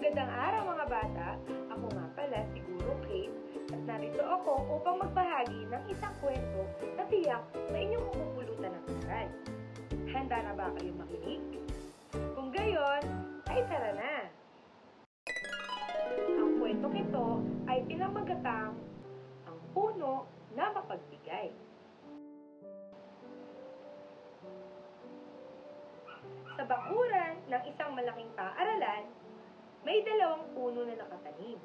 Magandang araw mga bata! Ako nga pala si Guro Kate at narito ako upang magbahagi ng isang kwento na tiyak na inyong mapupulutan ng aral. Handa na ba kayo makinig? Kung gayon, ay tara na! Ang kwentong ito ay pinamagatang Ang Puno na Mapagbigay. Sa bakuran ng isang malaking paaralan, may dalawang puno na nakatanim.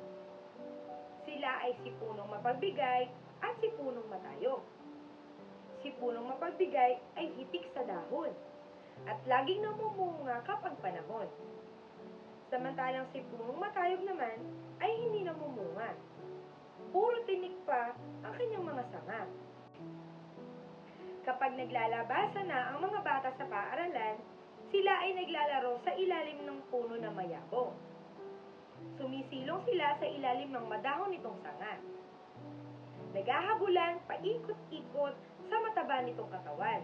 Sila ay si Punong Mapagbigay at si Punong Matayog. Si Punong Mapagbigay ay hitik sa dahon at laging namumunga kapag panahon. Samantalang si Punong Matayog naman ay hindi namumunga. Puro tinik pa ang kanyang mga sanga. Kapag naglalabasan na ang mga bata sa paaralan, sila ay naglalaro sa ilalim ng puno na mayabong. Sumisilong sila sa ilalim ng madahon nitong sanga. Naghahabulan paikot-ikot sa mataba nitong katawan.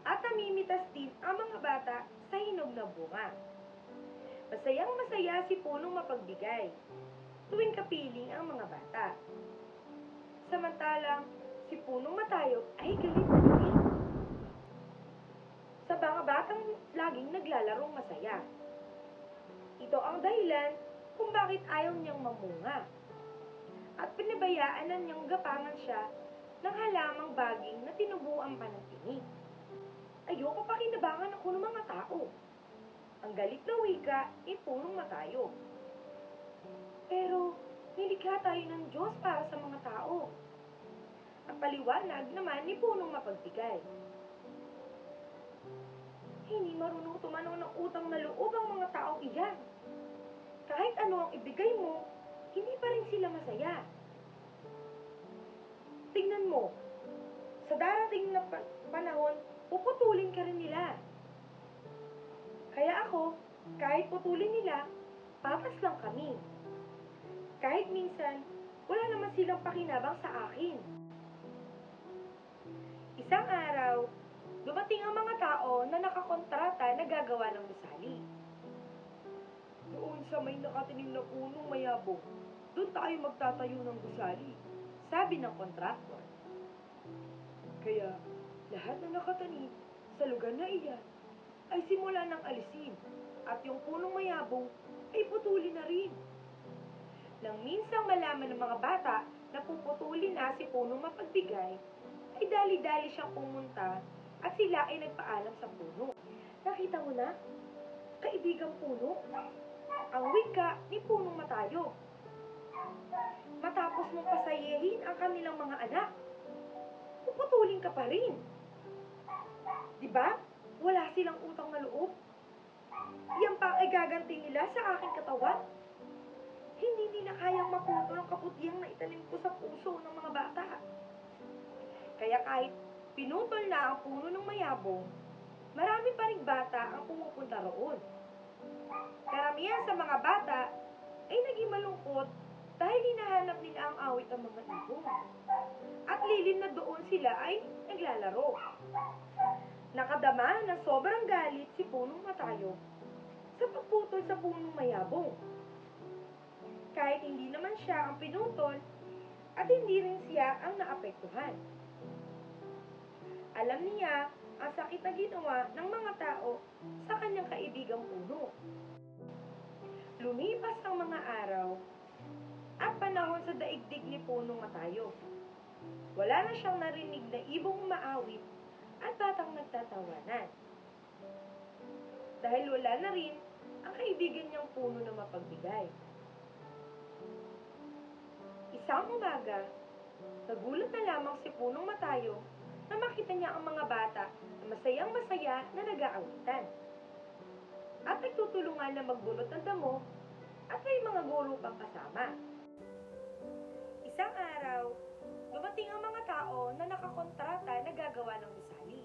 At namimitas din ang mga bata sa hinog na bunga. Masayang-masaya si Punong Mapagbigay tuwing kapiling ang mga bata. Samantalang si Punong Matayog ay galit na galit sa mga batang laging naglalarong masaya. Ito ang dahilan kung bakit ayaw niyang mamunga. At pinabayaan na niyang gapangan siya ng halamang baging na tinubuan pa ng tinik. Ayoko pa kinabangan ako ng mga tao. Ang galit na wika ay Punong Matayog. Pero nilikha tayo ng Diyos para sa mga tao. Ang paliwanag naman ni Punong Mapagbigay. Hindi marunong tumanaw ng utang na loob ang mga taong iyan. Kahit ano ang ibigay mo, hindi pa rin sila masaya. Tingnan mo, sa darating na panahon, puputulin ka rin nila. Kaya ako, kahit putulin nila, papas lang kami. Kahit minsan, wala naman silang pakinabang sa akin. Isang araw, dumating ang mga tao na nakakontrata na gagawa ng gusali. Doon sa may nakatinim na punong mayabong, doon tayo magtatayo ng gusali, sabi ng kontraktor. Kaya lahat na nakatanim sa lugar na iyan ay simula ng alisin at yung punong mayabong ay putulin na rin. Nang minsang malaman ng mga bata na puputulin na si Punong Mapagbigay, ay dali-dali siyang pumunta at sila ay nagpaalam sa puno. Nakita mo na, kaibigang puno, ang wika ni Punong Matayog. Matapos mong pasayehin ang kanilang mga anak, puputulin ka pa rin. Diba? Wala silang utang na loob. Yan pa ay gaganti nila sa aking katawan. Hindi nila kayang maputol ang kaputihang na itanim ko sa puso ng mga bata. Kaya kahit pinutol na ang puno ng mayabong, marami pa ring bata ang pumupunta roon. Karamihan sa mga bata ay naging malungkot dahil hinahanap nila ang awit ng mga ibon. At lilin na doon sila ay naglalaro. Nakadama ng sobrang galit si Punong Matayog sa pagputol sa punong mayabong. Kahit hindi naman siya ang pinutol at hindi rin siya ang naapektuhan. Alam niya ang sakit na ginawa ng mga tao sa kanyang kaibigang puno. Lumipas ang mga araw at panahon sa daigdig ni Punong Matayog. Wala na siyang narinig na ibong umaawit at batang nagtatawanan. Dahil wala na rin ang kaibigan niyang puno na mapagbigay. Isang umaga, nagulat na lamang si Punong Matayog na makita niya ang mga bata na masayang-masaya na nag-aawitan. At nagtutulungan na magbunot ng damo at may mga guro pang kasama. Isang araw, dumating ang mga tao na nakakontrata na gagawa ng gusali.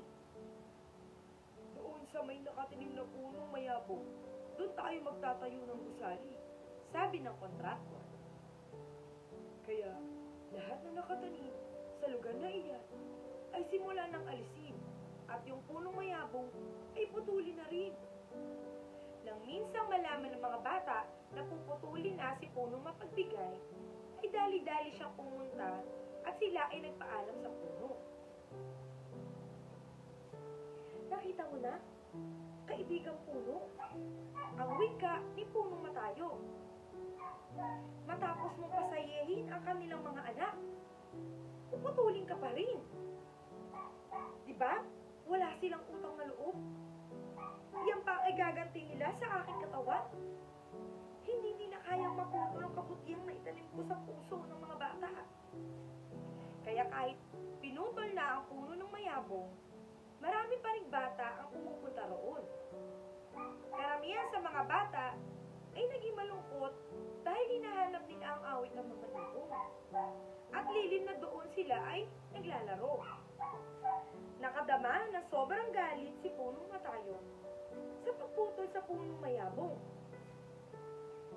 Doon sa may nakatinim na punong mayabong, doon tayo magtatayo ng gusali, sabi ng kontraktor. Kaya lahat na nakatanim sa lugar na iyan ay simula ng alisin at yung punong mayabong ay putulin na rin. Nang minsang malaman ng mga bata dumating na si punong mapagbigay, ay dali-dali siyang pumunta at sila ay nagpaalam sa puno. Nakita mo na, kaibigang puno, ang wika ni punong matayo. Matapos mong pasayehin ang kanilang mga anak, puputulin ka pa rin. Diba? Wala silang utang na loob. Yan pa ang igaganti nila sa aking katawan. Hindi nila kayang maputol ang kabutihang na itanim ko sa puso ng mga bata. Kaya kahit pinutol na ang puno ng mayabong, marami pa ring bata ang pumupunta roon. Karamihan sa mga bata ay naging malungkot dahil hinahanap nila ang awit ng mga mayabong. At lilin na doon sila ay naglalaro. Nakadama na sobrang galit si punong matayo sa pagputol sa punong mayabong.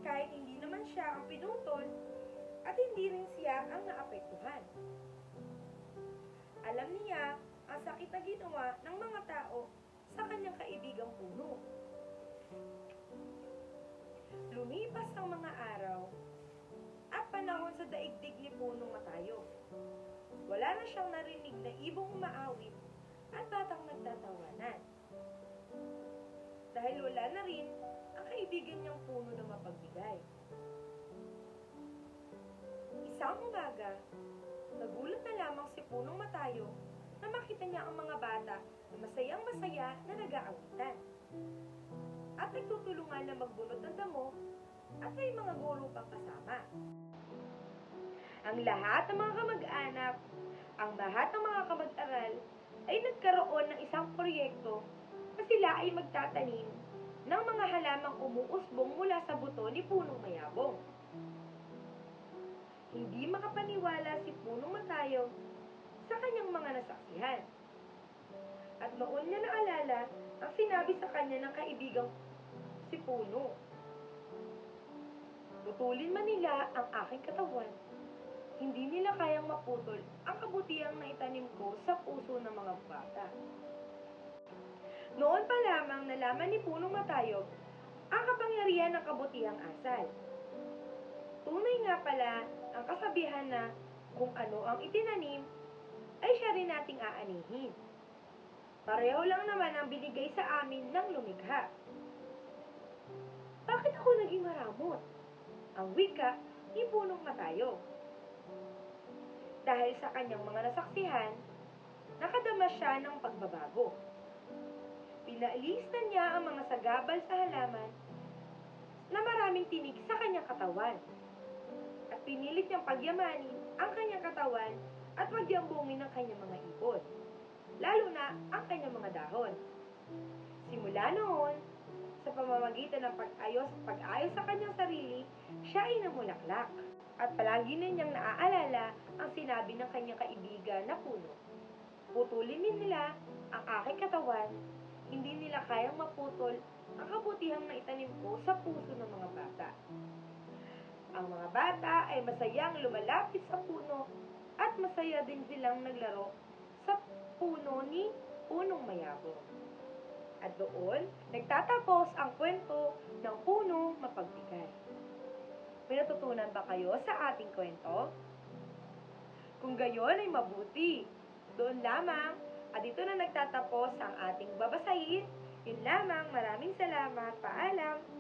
Kahit hindi naman siya ang pinutol at hindi rin siya ang naapektuhan. Alam niya ang sakit na ginawa ng mga tao sa kanyang kaibigang puno. Lumipas ang mga araw at panahon sa daigdig ni punong matayo. Wala na siyang narinig na ibong umaawit at batang nagtatawanan. Dahil wala na rin ang kaibigan niyang puno na mapagbigay. Isang umaga, nagulat na lamang si punong matayo na makita niya ang mga bata na masayang-masaya na nag-aawitan. At nagtutulungan na magbunot ng damo at may mga guro pang kasama. Ang lahat ng mga kamag-anak, ang lahat ng mga kamag-aral ay nagkaroon ng isang proyekto na sila ay magtatanim ng mga halamang umuusbong mula sa buto ni punong mayabong. Hindi makapaniwala si punong matayo sa kanyang mga nasaksihan. At noon niya naalala ang sinabi sa kanya ng kaibigang si puno. Putulin man nila ang aking katawan, hindi nila kayang maputol ang kabutihang naitanim ko sa puso ng mga bata. Noon pa lamang nalaman ni punong matayo ang kapangyarihan ng kabutihang asal. Tunay nga pala ang kasabihan na kung ano ang itinanim, ay siya rin nating aanihin. Pareho lang naman ang binigay sa amin ng lumikha. Bakit ako naging maramot? Ang wika ni punong matayo. Dahil sa kanyang mga nasaksihan, nakadama siya ng pagbabago. Pinaalis na niya ang mga sagabal sa halaman na maraming tinig sa kanyang katawan. At pinilit niyang pagyamanin ang kanyang katawan at magyambungin ng kanyang mga ibon, lalo na ang kanyang mga dahon. Simula noon, sa pamamagitan ng pag-ayos sa kanyang sarili, siya ay namulaklak. At palagi na niyang naaalala ang sinabi ng kanyang kaibigan na puno. Putulin nila ang aking katawan, hindi nila kayang maputol ang kabutihang naitanim ko sa puso ng mga bata. Ang mga bata ay masayang lumalapit sa puno at masaya din silang naglaro sa puno ni punong mayabong. At doon, nagtatapos ang kwento ng punong mapagbigay. May natutunan ba kayo sa ating kwento? Kung gayon ay mabuti. Doon lamang, at dito na nagtatapos ang ating babasahin. Yun lamang, maraming salamat. Paalam!